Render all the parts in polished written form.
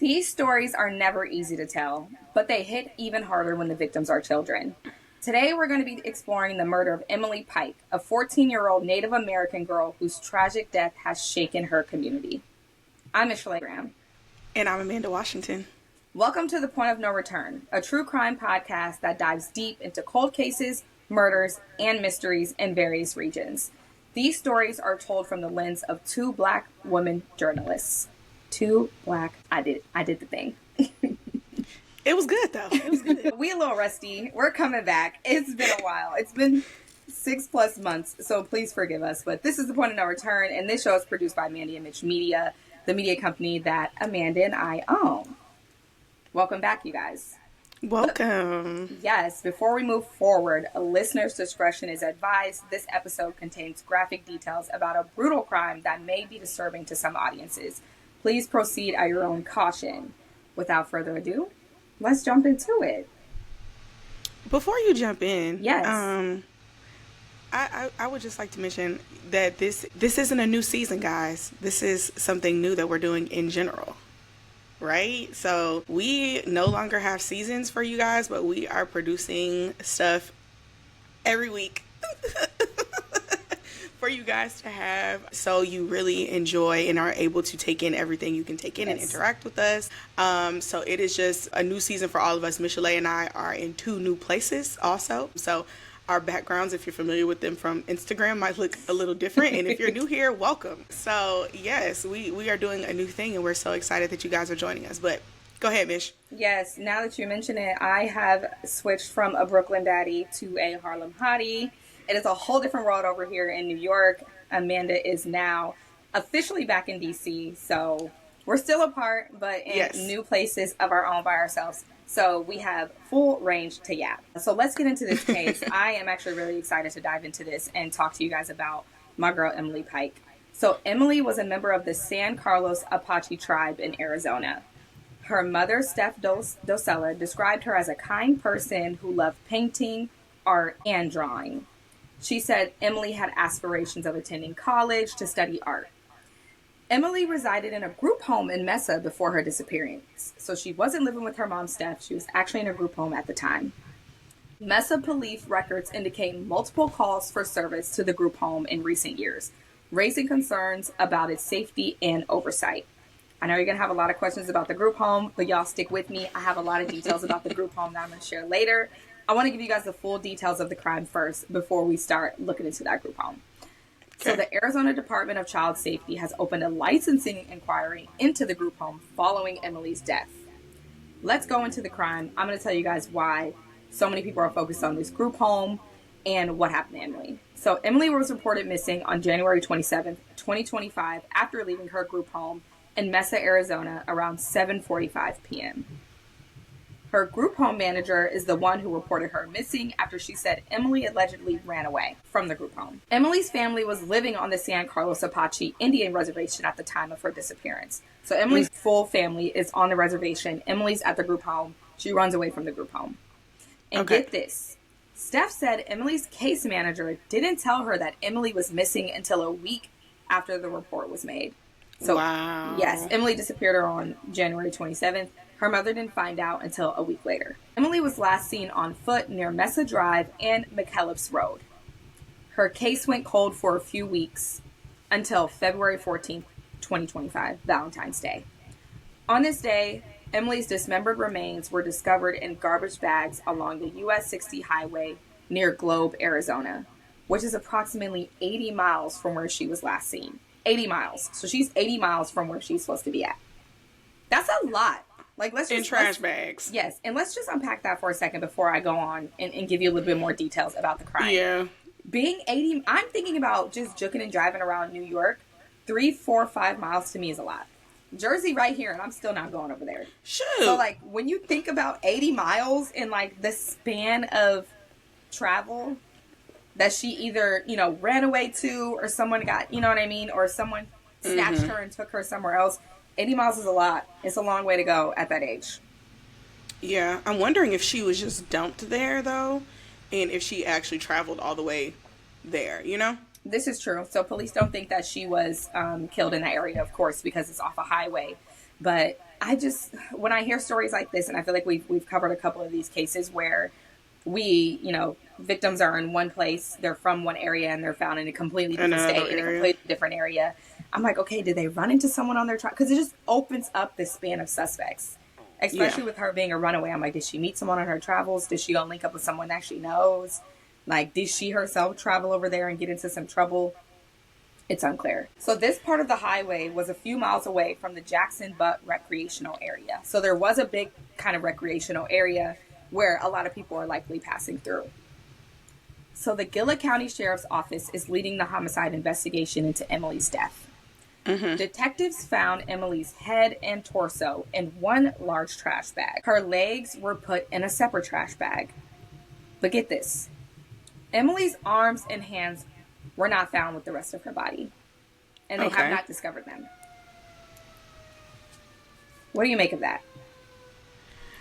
These stories are never easy to tell, but they hit even harder when the victims are children. Today, we're going to be exploring the murder of Emily Pike, a 14-year-old Native American girl whose tragic death has shaken her community. I'm Michelai. And I'm Amanda Washington. Welcome to the Point of No Return, a true crime podcast that dives deep into cold cases, murders, and mysteries in various regions. These stories are told from the lens of two Black women journalists. I did the thing. It was good, though. It was good. We a little rusty. We're coming back. It's been a while. It's been 6+ months, so please forgive us. But this is the Point of No Return, and this show is produced by Mandy and Mich Media, the media company that Amanda and I own. Welcome back, you guys. Welcome. Yes, before we move forward, a listener's discretion is advised. This episode contains graphic details about a brutal crime that may be disturbing to some audiences. Please proceed at your own caution. Without further ado, let's jump into it. Before you jump in, yes, I would just like to mention that this isn't a new season, guys. This is something new that we're doing in general, right? So we no longer have seasons for you guys, but we are producing stuff every week for you guys to have, so you really enjoy and are able to take in everything you can take in and interact with us. So it is just a new season for all of us. Michelai and I are in 2 new places also. So our backgrounds, if you're familiar with them from Instagram, might look a little different. And if you're new here, welcome. So yes, we are doing a new thing, and we're so excited that you guys are joining us. But go ahead, Mish. Yes, now that you mention it, I have switched from a Brooklyn baddie to a Harlem hottie. It is a whole different world over here in New York. Amanda is now officially back in DC. So we're still apart, but in new places of our own by ourselves. So we have full range to yap. So let's get into this case. I am actually really excited to dive into this and talk to you guys about my girl, Emily Pike. So Emily was a member of the San Carlos Apache Tribe in Arizona. Her mother, Steph Dosella, described her as a kind person who loved painting, art, and drawing. She said Emily had aspirations of attending college to study art. Emily resided in a group home in Mesa before her disappearance. So she wasn't living with her mom, Steph. She was actually in a group home at the time. Mesa police records indicate multiple calls for service to the group home in recent years, raising concerns about its safety and oversight. I know you're going to have a lot of questions about the group home, but y'all stick with me. I have a lot of details about the group home that I'm going to share later. I want to give you guys the full details of the crime first before we start looking into that group home. Okay. So the Arizona Department of Child Safety has opened a licensing inquiry into the group home following Emily's death. Let's go into the crime. I'm going to tell you guys why so many people are focused on this group home and what happened to Emily. So Emily was reported missing on January 27th, 2025 after leaving her group home in Mesa, Arizona around 7:45 p.m. Her group home manager is the one who reported her missing after she said Emily allegedly ran away from the group home. Emily's family was living on the San Carlos Apache Indian Reservation at the time of her disappearance. So Emily's full family is on the reservation. Emily's at the group home. She runs away from the group home. And get this. Steph said Emily's case manager didn't tell her that Emily was missing until a week after the report was made. So, wow. Yes, Emily disappeared on January 27th. Her mother didn't find out until a week later. Emily was last seen on foot near Mesa Drive and McKellips Road. Her case went cold for a few weeks until February 14th, 2025, Valentine's Day. On this day, Emily's dismembered remains were discovered in garbage bags along the US 60 highway near Globe, Arizona, which is approximately 80 miles from where she was last seen. 80 miles. So she's 80 miles from where she's supposed to be at. That's a lot. Like, let's just in trash bags. Yes, and let's just unpack that for a second before I go on and give you a little bit more details about the crime. Yeah. Being 80, I'm thinking about just juking and driving around New York. 3, 4, 5 miles to me is a lot. Jersey right here, and I'm still not going over there. Shoot. So, like, when you think about 80 miles in, like, the span of travel that she either, you know, ran away to or someone got, you know what I mean, or someone snatched her and took her somewhere else. 80 miles is a lot. It's a long way to go at that age. Yeah, I'm wondering if she was just dumped there, though, and if she actually traveled all the way there, you know? This is true. So police don't think that she was killed in that area, of course, because it's off a highway. But when I hear stories like this, and I feel like we've covered a couple of these cases where victims are in one place, they're from one area, and they're found in a completely different state, in a completely different area. I'm like, okay, did they run into someone on their travel? Because it just opens up the span of suspects, especially with her being a runaway. I'm like, did she meet someone on her travels? Did she go link up with someone that she knows? Like, did she herself travel over there and get into some trouble? It's unclear. So this part of the highway was a few miles away from the Jackson Butte recreational area. So there was a big kind of recreational area where a lot of people are likely passing through. So the Gillett County Sheriff's Office is leading the homicide investigation into Emily's death. Mm-hmm. Detectives found Emily's head and torso in one large trash bag. Her legs were put in a separate trash bag. But get this. Emily's arms and hands were not found with the rest of her body. And they have not discovered them. What do you make of that?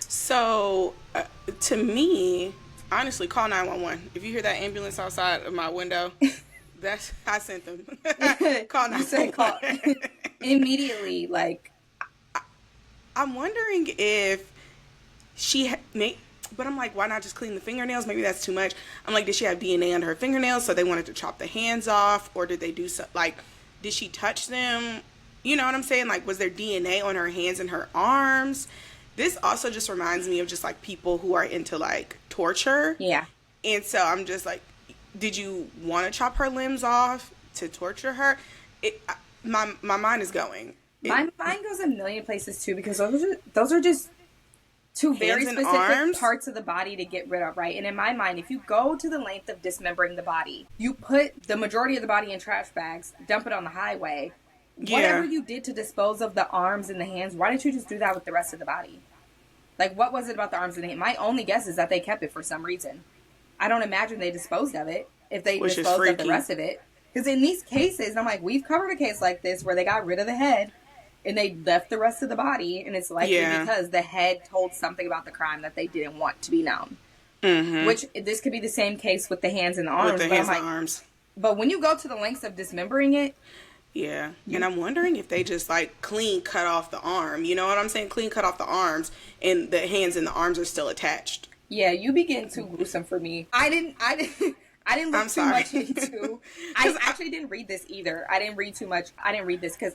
So, to me, honestly, call 911. If you hear that ambulance outside of my window, I sent them. Call 911. Immediately, like. I'm wondering if she but I'm like, why not just clean the fingernails? Maybe that's too much. I'm like, did she have DNA on her fingernails, so they wanted to chop the hands off? Or did they do did she touch them? You know what I'm saying? Like, was there DNA on her hands and her arms? This also just reminds me of just, like, people who are into, like, torture. Yeah. And so I'm just like, did you want to chop her limbs off to torture her? My mind is going. My mind goes a million places, too, because those are just two very specific parts of the body to get rid of, right? And in my mind, if you go to the length of dismembering the body, you put the majority of the body in trash bags, dump it on the highway. Yeah. Whatever you did to dispose of the arms and the hands, why didn't you just do that with the rest of the body? Like, what was it about the arms and the hands? My only guess is that they kept it for some reason. I don't imagine they disposed of it if they disposed of the rest of it. Because in these cases, I'm like, we've covered a case like this where they got rid of the head and they left the rest of the body, and it's likely because the head told something about the crime that they didn't want to be known. Mm-hmm. Which, this could be the same case with the hands and the arms. With the hands and arms. But when you go to the lengths of dismembering it... Yeah, and I'm wondering if they just, like, clean cut off the arm. You know what I'm saying? Clean cut off the arms, and the hands and the arms are still attached. Yeah, you be getting too gruesome for me. I didn't look too much into... I actually didn't read this either. I didn't read too much. I didn't read this because...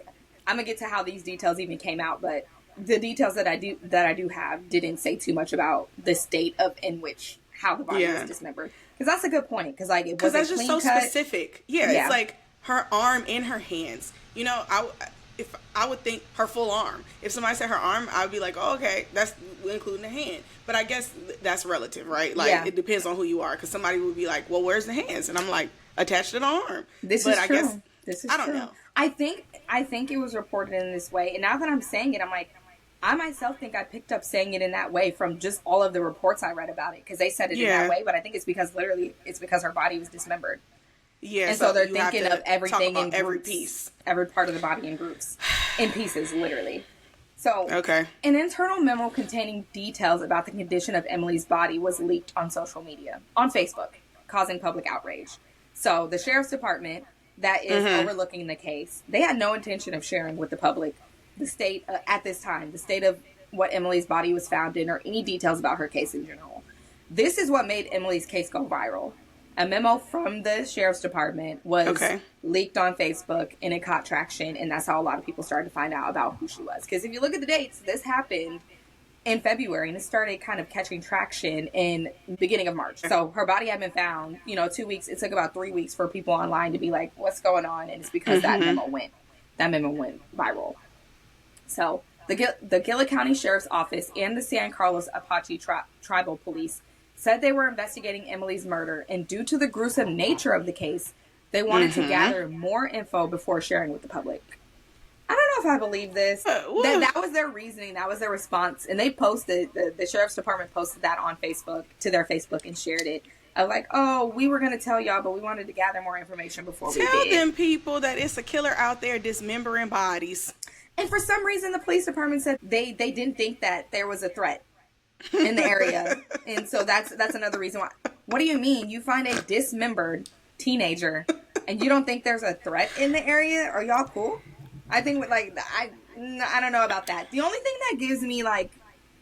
I'm gonna get to how these details even came out, but the details that I do have didn't say too much about the state of in which how the body was dismembered. Because that's a good point. Because like it wasn't clean cut. Because that's just so specific. Yeah, it's like her arm and her hands. You know, I would think her full arm. If somebody said her arm, I would be like, oh, okay, that's including the hand. But I guess that's relative, right? Like it depends on who you are. Because somebody would be like, well, where's the hands? And I'm like, attached to the arm. This is true. I don't know. I think it was reported in this way, and now that I'm saying it, I'm like, I myself think I picked up saying it in that way from just all of the reports I read about it, because they said it in that way, but I think it's because her body was dismembered. Yeah, and so they're thinking of everything in groups, every piece, every part of the body in groups, in pieces, literally. So, an internal memo containing details about the condition of Emily's body was leaked on social media, on Facebook, causing public outrage. So, the sheriff's department that is overlooking the case, they had no intention of sharing with the public the state, at this time, the state of what Emily's body was found in or any details about her case in general. This is what made Emily's case go viral. A memo from the sheriff's department was leaked on Facebook, and it caught traction, and that's how a lot of people started to find out about who she was. Because if you look at the dates, this happened in February, and it started kind of catching traction in the beginning of March. So her body had been found, 2 weeks. It took about 3 weeks for people online to be like, what's going on? And it's because that memo went viral. So the Gillett County Sheriff's Office and the San Carlos Apache Tribal Police said they were investigating Emily's murder, and due to the gruesome nature of the case, they wanted to gather more info before sharing with the public. I don't know if I believe this. That was their reasoning. That was their response. And they posted, the sheriff's department posted that on Facebook, to their Facebook, and shared it. Of like, oh, we were going to tell y'all, but we wanted to gather more information before we did. Tell them people that it's a killer out there dismembering bodies. And for some reason, the police department said they didn't think that there was a threat in the area. And so that's another reason why. What do you mean? You find a dismembered teenager And you don't think there's a threat in the area? Are y'all cool? I think with like I don't know about that. The only thing that gives me like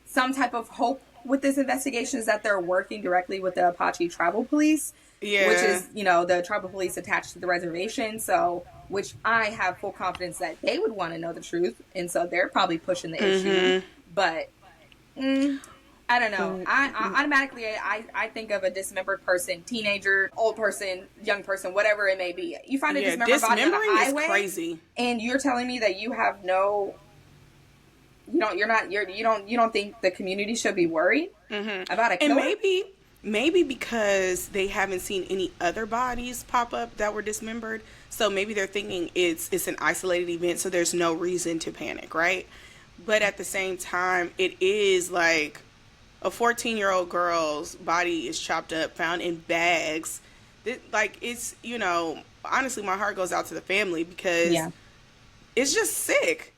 some type of hope with this investigation is that they're working directly with the Apache Tribal Police, which is, you know, the tribal police attached to the reservation. So, which I have full confidence that they would want to know the truth, and so they're probably pushing the issue. But I don't know. I automatically I think of a dismembered person, teenager, old person, young person, whatever it may be. You find a dismembered body on the highway, is crazy, and you're telling me that you have no. You don't think the community should be worried about a killer? And maybe because they haven't seen any other bodies pop up that were dismembered, so maybe they're thinking it's an isolated event, so there's no reason to panic, right? But at the same time, it is like a 14-year-old girl's body is chopped up, found in bags. Like, it's, you know, honestly, my heart goes out to the family because it's just sick.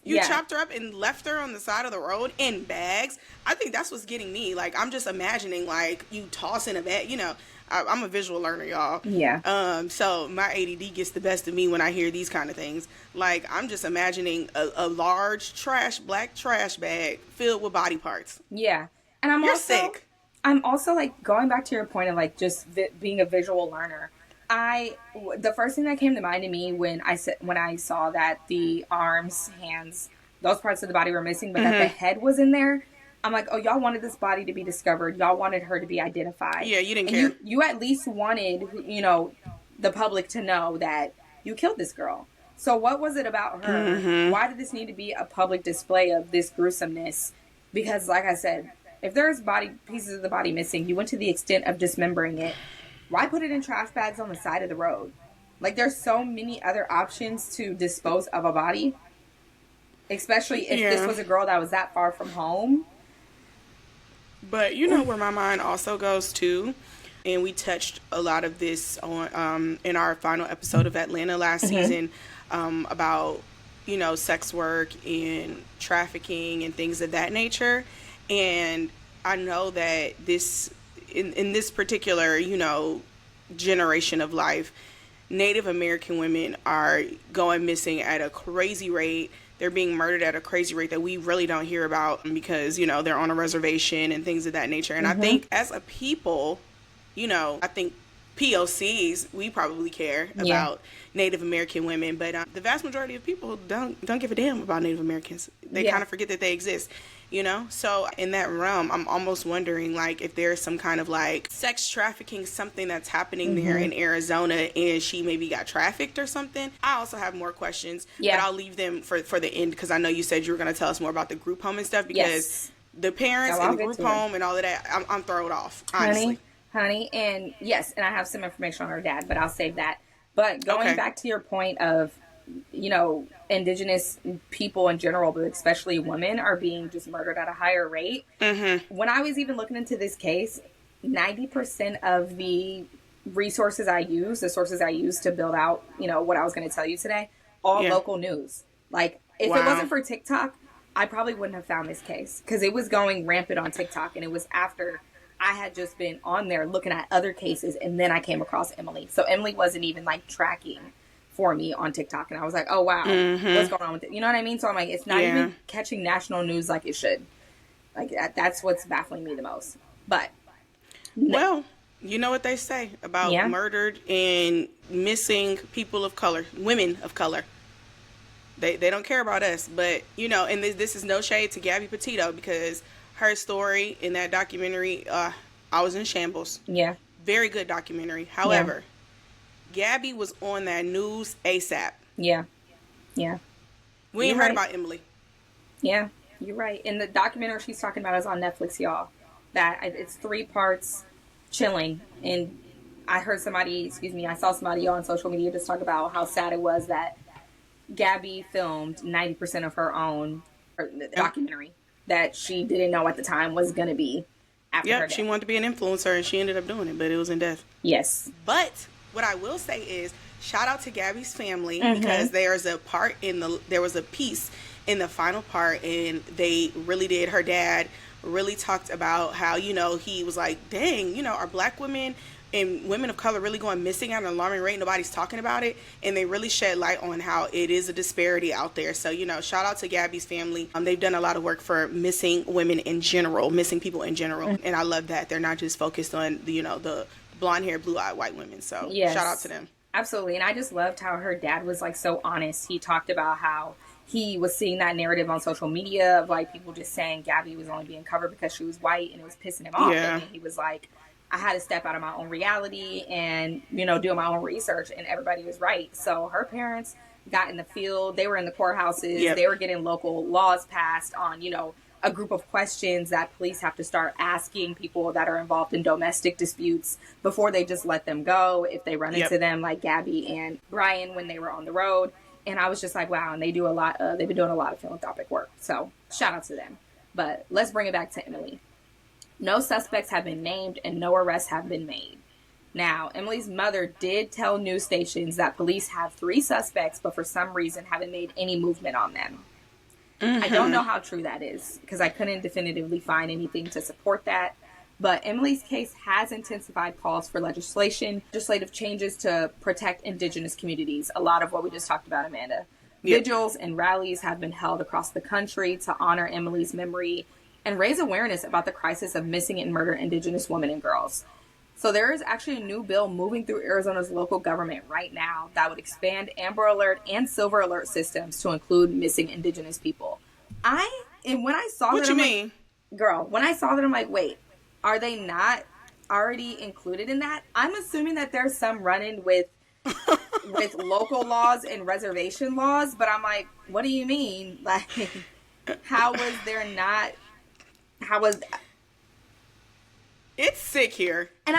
You chopped her up and left her on the side of the road in bags. I think that's what's getting me. Like, I'm just imagining, like, you tossing a bag. You know, I'm a visual learner, y'all. Yeah. So my ADD gets the best of me when I hear these kind of things. Like, I'm just imagining a large black trash bag filled with body parts. Yeah. And You're sick. I'm also, like, going back to your point of, like, just being a visual learner. The first thing that came to mind to me when I saw that the arms, hands, those parts of the body were missing, but that the head was in there, I'm like, oh, y'all wanted this body to be discovered. Y'all wanted her to be identified. Yeah, you didn't care. You at least wanted, you know, the public to know that you killed this girl. So what was it about her? Why did this need to be a public display of this gruesomeness? Because, like I said, if there's pieces of the body missing, you went to the extent of dismembering it. Why put it in trash bags on the side of the road? Like, there's so many other options to dispose of a body. Especially if this was a girl that was that far from home. But you know where my mind also goes to? And we touched a lot of this on in our final episode of Atlanta last season about, you know, sex work and trafficking and things of that nature. And I know that in this particular, you know, generation of life, Native American women are going missing at a crazy rate. They're being murdered at a crazy rate that we really don't hear about because, you know, they're on a reservation and things of that nature. And I think as a people, you know, I think POCs, we probably care about Native American women, but the vast majority of people don't give a damn about Native Americans. They kind of forget that they exist. You know, so in that realm, I'm almost wondering, like, if there's some kind of, like, sex trafficking, something that's happening there in Arizona, and she maybe got trafficked or something. I also have more questions, but I'll leave them for the end, because I know you said you were going to tell us more about the group home and stuff, because the parents and the group home and all of that, I'm thrown off, honestly. Honey, and yes, and I have some information on her dad, but I'll save that. But going back to your point of, you know, Indigenous people in general, but especially women, are being just murdered at a higher rate. When I was even looking into this case, 90% of the resources I use, the sources I use to build out, you know, what I was going to tell you today, all local news. Like, if it wasn't for TikTok, I probably wouldn't have found this case because it was going rampant on TikTok, and it was after I had just been on there looking at other cases, and then I came across Emily. So Emily wasn't even, like, tracking for me on TikTok, and I was like, oh wow, what's going on with it? You know what I mean? So I'm like, it's not even catching national news like it should. Like, that's what's baffling me the most. But well, you know what they say about murdered and missing people of color, women of color. They don't care about us, but you know, and this is no shade to Gabby Petito, because her story in that documentary, I was in shambles. Very good documentary. However, Gabby was on that news ASAP. We ain't heard about Emily. Yeah, you're right. And the documentary she's talking about is on Netflix, y'all. It's 3 parts, chilling. And I saw somebody on social media just talk about how sad it was that Gabby filmed 90% of her own documentary that she didn't know at the time was going to be after her death. She wanted to be an influencer, and she ended up doing it, but it was in death. Yes. But what I will say is, shout out to Gabby's family, because there was a piece in the final part, and they really did. Her dad really talked about how, you know, he was like, dang, you know, are black women and women of color really going missing at an alarming rate. Nobody's talking about it, and they really shed light on how it is a disparity out there. So, shout out to Gabby's family. They've done a lot of work for missing women in general, missing people in general, and I love that they're not just focused on the blonde hair, blue eyed white women. So Yes. shout out to them. Absolutely. And I just loved how her dad was like so honest. He talked about how he was seeing that narrative on social media of like people just saying Gabby was only being covered because she was white, and it was pissing him off. Yeah. And he was like, I had to step out of my own reality and, do my own research, and everybody was right. So her parents got in the field. They were in the courthouses. Yep. They were getting local laws passed on, a group of questions that police have to start asking people that are involved in domestic disputes before they just let them go if they run Yep. into them, like Gabby and Brian when they were on the road. And I was just like, wow. And they do they've been doing a lot of philanthropic work. So shout out to them. But let's bring it back to Emily. No suspects have been named and no arrests have been made. Now, Emily's mother did tell news stations that police have 3 suspects, but for some reason haven't made any movement on them. Mm-hmm. I don't know how true that is because I couldn't definitively find anything to support that. But Emily's case has intensified calls for legislative changes to protect Indigenous communities. A lot of what we just talked about, Amanda. Yep. Vigils and rallies have been held across the country to honor Emily's memory and raise awareness about the crisis of missing and murdered Indigenous women and girls. So there is actually a new bill moving through Arizona's local government right now that would expand Amber Alert and Silver Alert systems to include missing Indigenous people. When I saw that, I'm like, wait, are they not already included in that? I'm assuming that there's some run-in with local laws and reservation laws, but I'm like, what do you mean? Like, how was it's sick here. And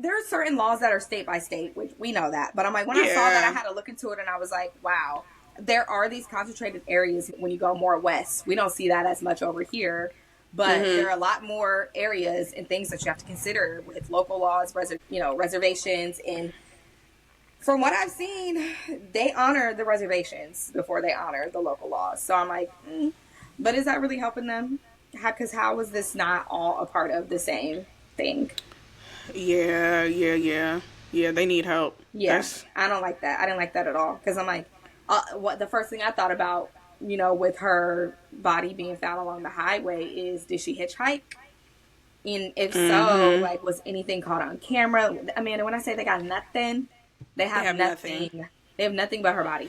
there are certain laws that are state by state, which we know that. But I'm like, when I saw that, I had to look into it, and I was like, wow, there are these concentrated areas when you go more west. We don't see that as much over here. But there are a lot more areas and things that you have to consider with local laws, reservations. And from what I've seen, they honor the reservations before they honor the local laws. So I'm like, but is that really helping them? Because how is this not all a part of the same thing? Yeah, they need help. Yes, I don't like that. I didn't like that at all. Because I'm like, the first thing I thought about, with her body being found along the highway is, did she hitchhike? And if so, like, was anything caught on camera? Amanda, when I say they got nothing, they have nothing. They have nothing but her body.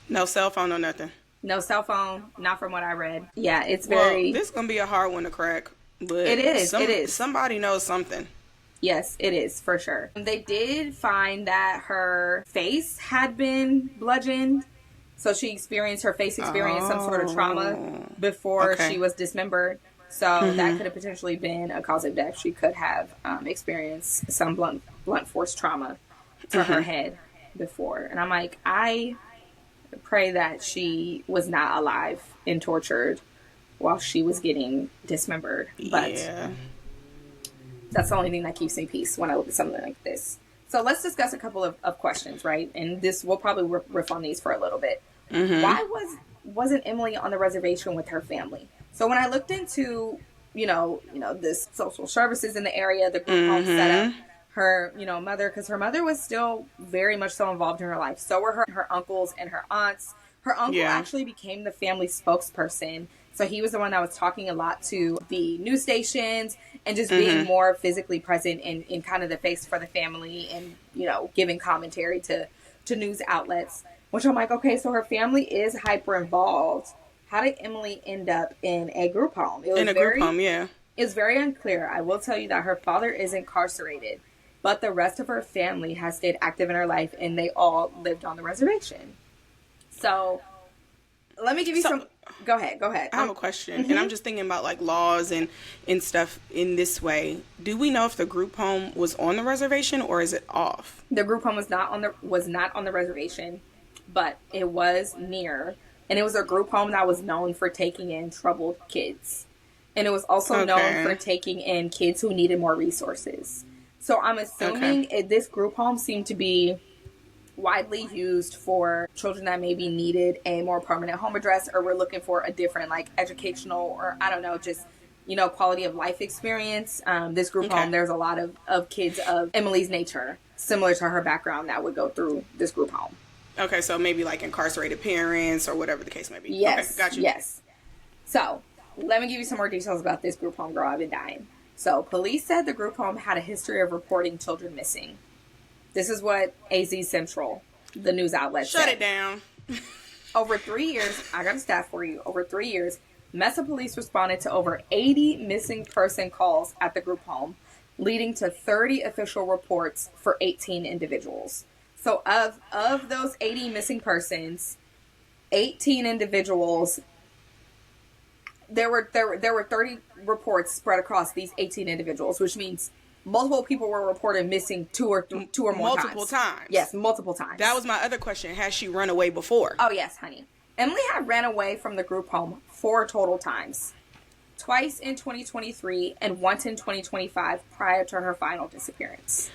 No cell phone, no nothing. No cell phone, not from what I read. Yeah, it's this is going to be a hard one to crack. But it is. Somebody knows something. Yes, it is, for sure. They did find that her face had been bludgeoned. So her face experienced some sort of trauma before she was dismembered. So that could have potentially been a cause of death. She could have experienced some blunt force trauma to her head before. And I'm like, I pray that she was not alive and tortured while she was getting dismembered. But that's the only thing that keeps me peace when I look at something like this. So let's discuss a couple of questions, right? And we'll probably riff on these for a little bit. Why wasn't Emily on the reservation with her family? So when I looked into, this social services in the area, the group home set up, her, mother, because her mother was still very much so involved in her life. So were her uncles and her aunts. Her uncle actually became the family spokesperson. So he was the one that was talking a lot to the news stations and just being more physically present in kind of the face for the family and, giving commentary to news outlets, which I'm like, okay, so her family is hyper involved. How did Emily end up in a group home? Group home, It's very unclear. I will tell you that her father is incarcerated, but the rest of her family has stayed active in her life and they all lived on the reservation. So let me give you some... Go ahead. I have a question, and I'm just thinking about like laws and stuff in this way. Do we know if the group home was on the reservation or is it off? The group home was not on the reservation, but it was near, and it was a group home that was known for taking in troubled kids, and it was also known for taking in kids who needed more resources. So I'm assuming this group home seemed to be widely used for children that maybe needed a more permanent home address or were looking for a different like educational or I don't know, just quality of life experience. This group Okay. home, there's a lot of kids of Emily's nature, similar to her background, that would go through this group home. Okay, so maybe like incarcerated parents or whatever the case may be. Yes, Okay, got you. yes. So, let me give you some more details about this group home, girl. I've been dying. So, police said the group home had a history of reporting children missing. This is what AZ Central, the news outlet, Shut said. it down. Over 3 years, I got a stat for you. Over 3 years, Mesa police responded to over 80 missing person calls at the group home, leading to 30 official reports for 18 individuals. So of those 80 missing persons, 18 individuals, there were 30 reports spread across these 18 individuals, which means multiple people were reported missing two or more multiple times. Yes, multiple times. That was my other question. Has she run away before? Oh, yes, honey. Emily had ran away from the group home 4 total times. Twice in 2023 and once in 2025 prior to her final disappearance.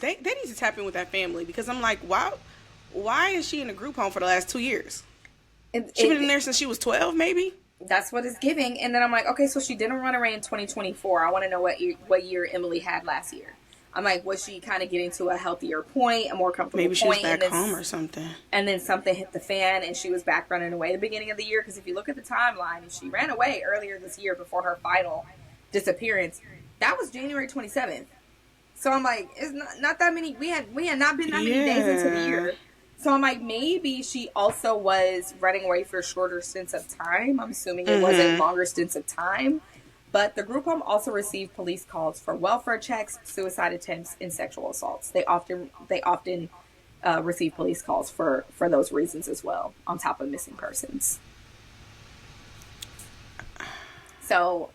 They need to tap in with that family, because I'm like, why is she in a group home for the last 2 years? She's been in there since she was 12, maybe? That's what it's giving. And then I'm like, okay, so she didn't run away in 2024. I want to know what year Emily had last year. I'm like, was she kind of getting to a healthier point, a more comfortable Maybe she was point? back home or something. And then something hit the fan and she was back running away at the beginning of the year. Because if you look at the timeline, if she ran away earlier this year before her final disappearance, that was January 27th. So I'm like, it's not that many. We had not been that many days into the year. So I'm like, maybe she also was running away for shorter stints of time. I'm assuming it wasn't longer stints of time. But the group home also received police calls for welfare checks, suicide attempts, and sexual assaults. They often receive police calls for those reasons as well, on top of missing persons. So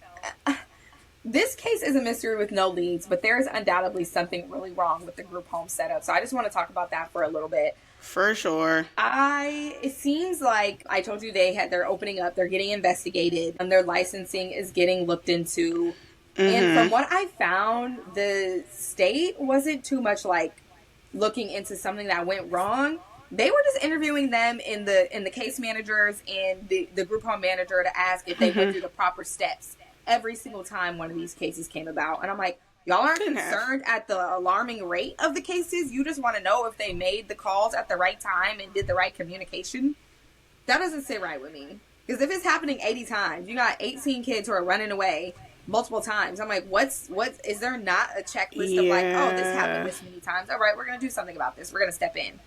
this case is a mystery with no leads, but there is undoubtedly something really wrong with the group home setup. So I just want to talk about that for a little bit. For sure. It seems like, I told you, they're opening up, they're getting investigated, and their licensing is getting looked into. And from what I found, the state wasn't too much like looking into something that went wrong. They were just interviewing them in the case managers and the group home manager to ask if they went through the proper steps every single time one of these cases came about. And I'm like, y'all aren't concerned at the alarming rate of the cases. You just want to know if they made the calls at the right time and did the right communication. That doesn't sit right with me. Because if it's happening 80 times, you got 18 kids who are running away multiple times. I'm like, is there not a checklist of like, oh, this happened this many times. All right, we're going to do something about this. We're going to step in.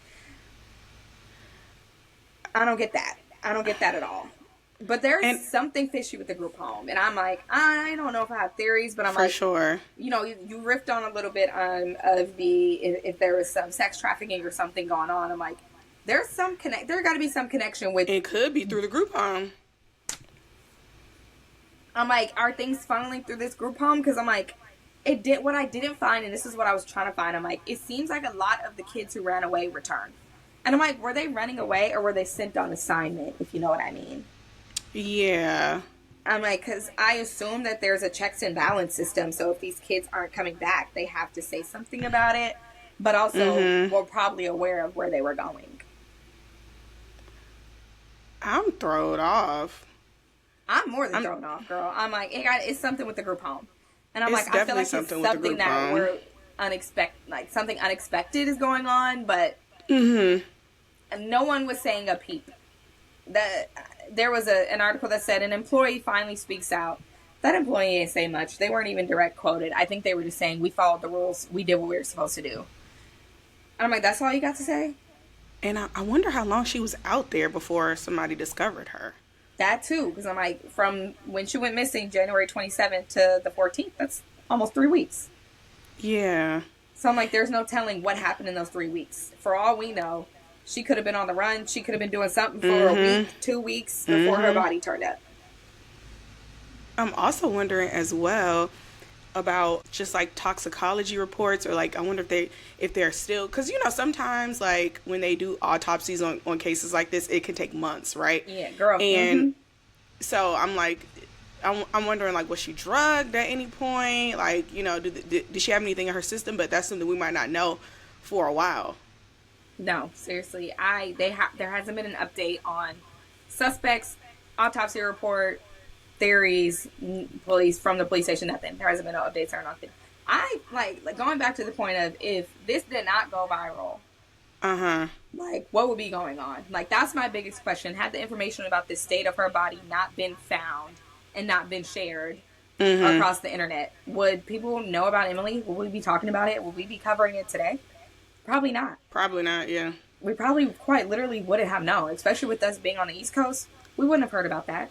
I don't get that. I don't get that at all. But there's something fishy with the group home. And I'm like, I don't know if I have theories, but I'm like, for sure. You riffed on a little bit of if there was some sex trafficking or something going on. I'm like, there got to be some connection with. It could be through the group home. I'm like, are things funneling through this group home? Because I'm like, what I didn't find, and this is what I was trying to find. I'm like, it seems like a lot of the kids who ran away returned. And I'm like, were they running away or were they sent on assignment, if you know what I mean? Yeah. I'm like, because I assume that there's a checks and balance system. So if these kids aren't coming back, they have to say something about it. But also, we're probably aware of where they were going. I'm thrown off. I'm more than thrown off, girl. I'm like, it's something with the group home. And I'm like, It's I feel like definitely it's something that we're something unexpected is going on, but no one was saying a peep. There was an article that said an employee finally speaks out. That employee didn't say much. They weren't even direct quoted. I think they were just saying, we followed the rules. We did what we were supposed to do. And I'm like, that's all you got to say? And I wonder how long she was out there before somebody discovered her. That too, because I'm like, from when she went missing, January 27th to the 14th, that's almost 3 weeks. Yeah. So I'm like, there's no telling what happened in those 3 weeks. For all we know, she could have been on the run. She could have been doing something for a week, 2 weeks before her body turned up. I'm also wondering as well about just like toxicology reports, or like I wonder if they're still, because sometimes like when they do autopsies on cases like this, it can take months, right? Yeah, girl. And so I'm like, I'm wondering, like, was she drugged at any point? Like, did she have anything in her system? But that's something we might not know for a while. No, seriously. There hasn't been an update on suspects, autopsy report, theories, police from the police station, nothing. There hasn't been no updates or nothing. I like going back to the point of, if this did not go viral, like, what would be going on? Like, that's my biggest question. Had the information about the state of her body not been found and not been shared across the internet, would people know about Emily? Would we be talking about it? Would we be covering it today? Probably not. Probably not, yeah. We probably quite literally wouldn't have known, especially with us being on the East Coast. We wouldn't have heard about that.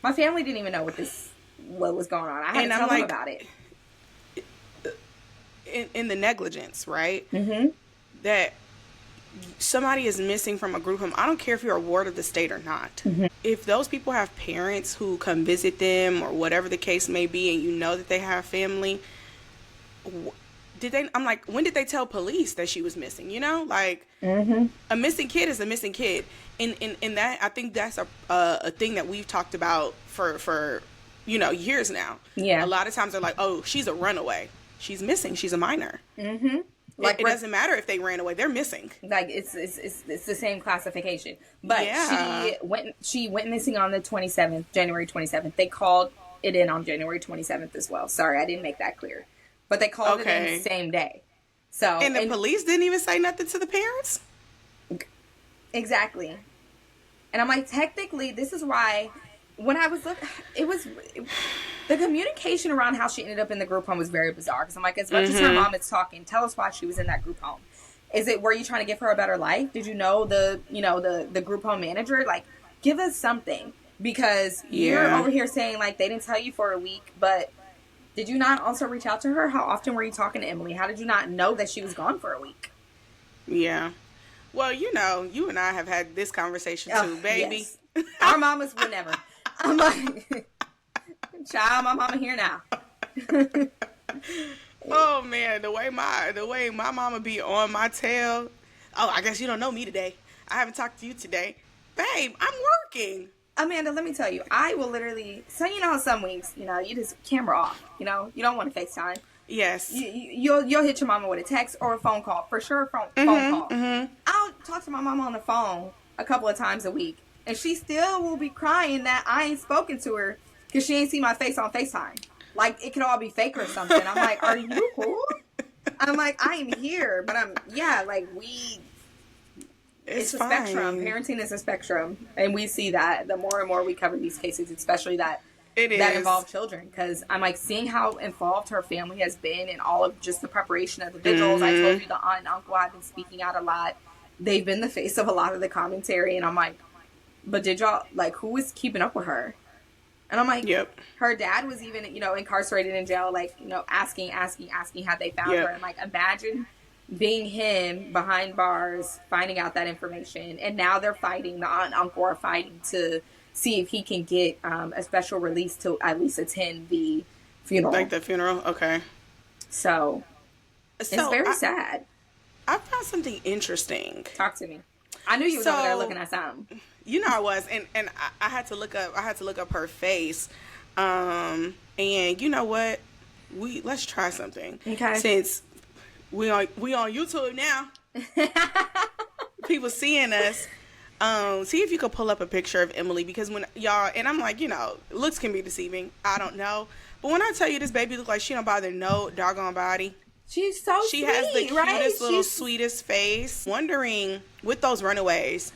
My family didn't even know what was going on. I had to tell them about it. In the negligence, right? That somebody is missing from a group home. I don't care if you're a ward of the state or not. If those people have parents who come visit them or whatever the case may be, and you know that they have family, I'm like, when did they tell police that she was missing? You know, like, a missing kid is a missing kid. And that, I think that's a thing that we've talked about for years now. Yeah. A lot of times they're like, oh, she's a runaway. She's missing. She's a minor. Like, it doesn't matter if they ran away; they're missing. Like, it's the same classification. But yeah. She went missing on the 27th, January 27th. They called it in on January 27th as well. Sorry, I didn't make that clear. But they called it in the same day. So and the police didn't even say nothing to the parents. Exactly. And I'm like, technically, this is why. When I was looking, the communication around how she ended up in the group home was very bizarre. Because I'm like, as much as her mom is talking, tell us why she was in that group home. Were you trying to give her a better life? Did you know the group home manager? Like, give us something. Because you're over here saying, like, they didn't tell you for a week. But did you not also reach out to her? How often were you talking to Emily? How did you not know that she was gone for a week? Yeah. Well, you and I have had this conversation too, baby. Yes. Our mamas would never. I'm like, child, my mama here now. Oh man, the way my mama be on my tail. Oh, I guess you don't know me today. I haven't talked to you today, babe. I'm working. Amanda, let me tell you, I will literally. So how some weeks, you just camera off. You don't want to FaceTime. Yes. You'll hit your mama with a text or a phone call for sure. Phone call. I'll talk to my mama on the phone a couple of times a week. And she still will be crying that I ain't spoken to her because she ain't see my face on FaceTime. Like, it could all be fake or something. I'm like, are you cool? I'm like, I am here. But it's a spectrum. Parenting is a spectrum. And we see that the more and more we cover these cases, especially that involve children. Because I'm like, seeing how involved her family has been in all of just the preparation of the vigils. I told you the aunt and uncle have been speaking out a lot. They've been the face of a lot of the commentary. And I'm like, but did y'all, like, who was keeping up with her? And I'm like, her dad was even, incarcerated in jail, like, asking how they found her. And, like, imagine being him behind bars, finding out that information. And now they're fighting, the aunt and uncle are fighting to see if he can get a special release to at least attend the funeral. Like the funeral? Okay. So it's very sad. I found something interesting. Talk to me. I knew you was over there looking at something. I was, and I had to look up her face, and you know what? Let's try something. Okay. Since we on YouTube now, people seeing us. See if you could pull up a picture of Emily, because when y'all, and I'm like, looks can be deceiving. I don't know, but when I tell you this baby look like she don't bother no doggone body. She's so sweet, right? She has the cutest little sweetest face. Wondering with those runaways,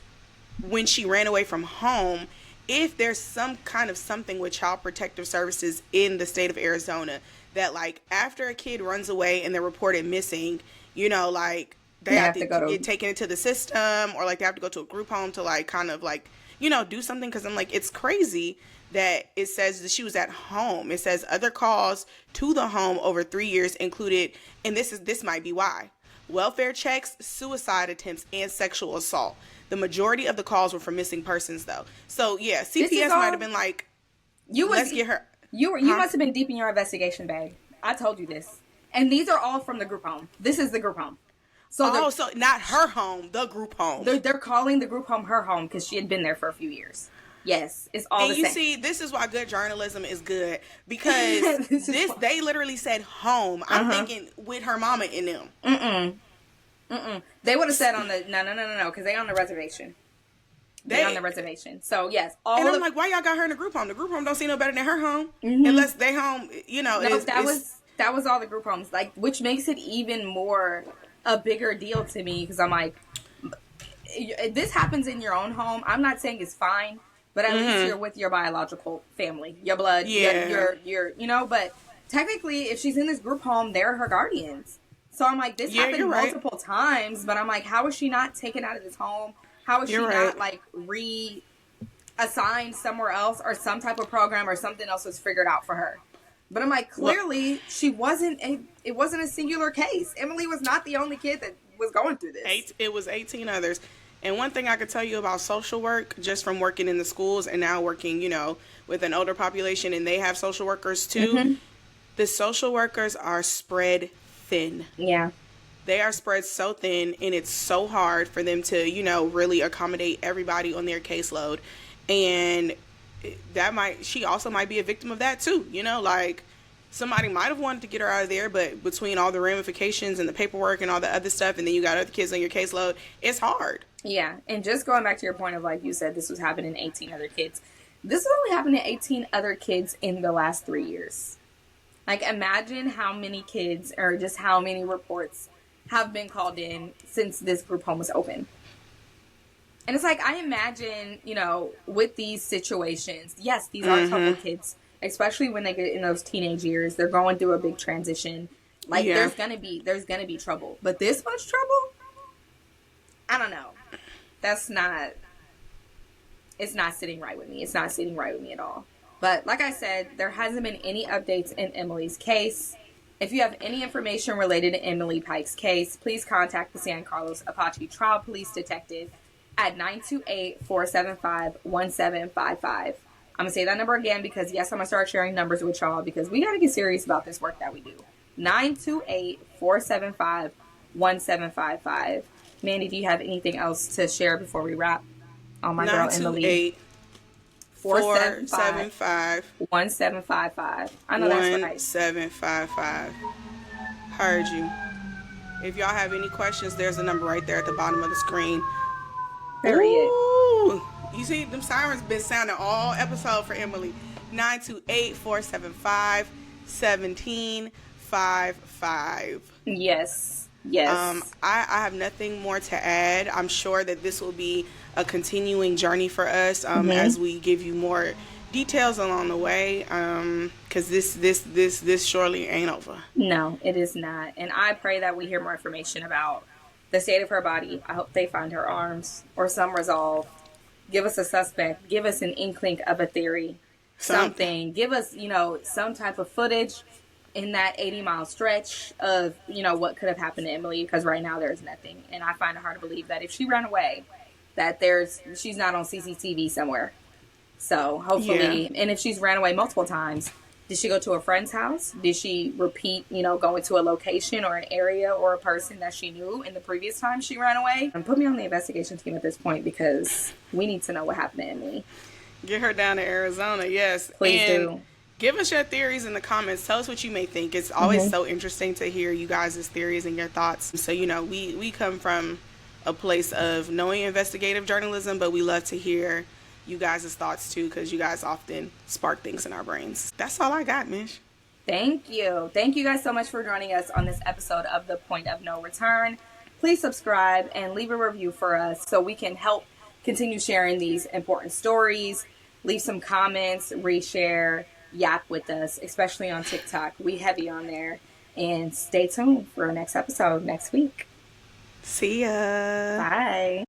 when she ran away from home, if there's some kind of something with Child Protective Services in the state of Arizona that, like, after a kid runs away and they're reported missing, like, they have to get taken into the system, or like they have to go to a group home to, like, kind of like, do something. Because I'm like, it's crazy that it says that she was at home. It says other calls to the home over 3 years included, and this might be why, welfare checks, suicide attempts, and sexual assault. The majority of the calls were for missing persons, though. So yeah, CPS might have been like, let's get her. You must have been deep in your investigation, babe. I told you this, and these are all from the group home. This is the group home. So so not her home, the group home. They're calling the group home her home because she had been there for a few years. Yes, it's all the same. And you see, this is why good journalism is good, because they literally said home. I'm thinking with her mama in them. They would have said on the no, because they on the reservation. They're on the reservation. So yes, and I'm like, why y'all got her in the group home? The group home don't see no better than her home, unless they home, No, that was all the group homes, like, which makes it even more a bigger deal to me, because I'm like, this happens in your own home. I'm not saying it's fine, but at least you're with your biological family, your blood, your but technically, if she's in this group home, they're her guardians. So I'm like, this happened multiple times, but I'm like, how is she not taken out of this home? How is she not, like, reassigned somewhere else, or some type of program or something else was figured out for her? But I'm like, clearly it wasn't a singular case. Emily was not the only kid that was going through this. It was 18 others. And one thing I could tell you about social work, just from working in the schools and now working, with an older population, and they have social workers too, the social workers are spread thin. Yeah. They are spread so thin, and it's so hard for them to, really accommodate everybody on their caseload. And she also might be a victim of that too, like somebody might have wanted to get her out of there, but between all the ramifications and the paperwork and all the other stuff, and then you got other kids on your caseload, it's hard. Yeah. And just going back to your point of, like you said, this was happening to 18 other kids. This is only happening to 18 other kids in the last 3 years. Like, imagine how many kids, or just how many reports have been called in since this group home was open. And it's like, I imagine, with these situations, yes, these are troubled kids, especially when they get in those teenage years. They're going through a big transition. Like, there's gonna be trouble. But this much trouble? I don't know. It's not sitting right with me. It's not sitting right with me at all. But like I said, there hasn't been any updates in Emily's case. If you have any information related to Emily Pike's case, please contact the San Carlos Apache Tribe Police Detective at 928-475-1755. I'm going to say that number again, because yes, I'm going to start sharing numbers with y'all, because we got to get serious about this work that we do. 928-475-1755. Mandy, do you have anything else to share before we wrap? On my girl Emily. 475-1755. I know that's right. 1755. Heard you. If y'all have any questions, there's a number right there at the bottom of the screen. Period. Ooh, you see, them sirens been sounding all episode for Emily. 928-475-1755. Yes. I have nothing more to add. I'm sure that this will be a continuing journey for us as we give you more details along the way, because this surely ain't over. No, it is not. And I pray that we hear more information about the state of her body. I hope they find her arms or some resolve. Give us a suspect. Give us an inkling of a theory. Something. Give us, some type of footage in that 80-mile stretch of, what could have happened to Emily, because right now there's nothing. And I find it hard to believe that if she ran away, that she's not on CCTV somewhere. So hopefully, and if she's ran away multiple times, did she go to a friend's house? Did she repeat, going to a location or an area or a person that she knew in the previous time she ran away? And put me on the investigation team at this point, because we need to know what happened to Emily. Get her down to Arizona, yes. Please do. Give us your theories in the comments. Tell us what you may think. It's always so interesting to hear you guys' theories and your thoughts. So, we come from a place of knowing investigative journalism, but we love to hear you guys' thoughts too, because you guys often spark things in our brains. That's all I got, Mich. Thank you. Thank you guys so much for joining us on this episode of The Point of No Return. Please subscribe and leave a review for us so we can help continue sharing these important stories. Leave some comments, reshare, yap with us, especially on TikTok. We heavy on there. And stay tuned for our next episode next week. See ya. Bye.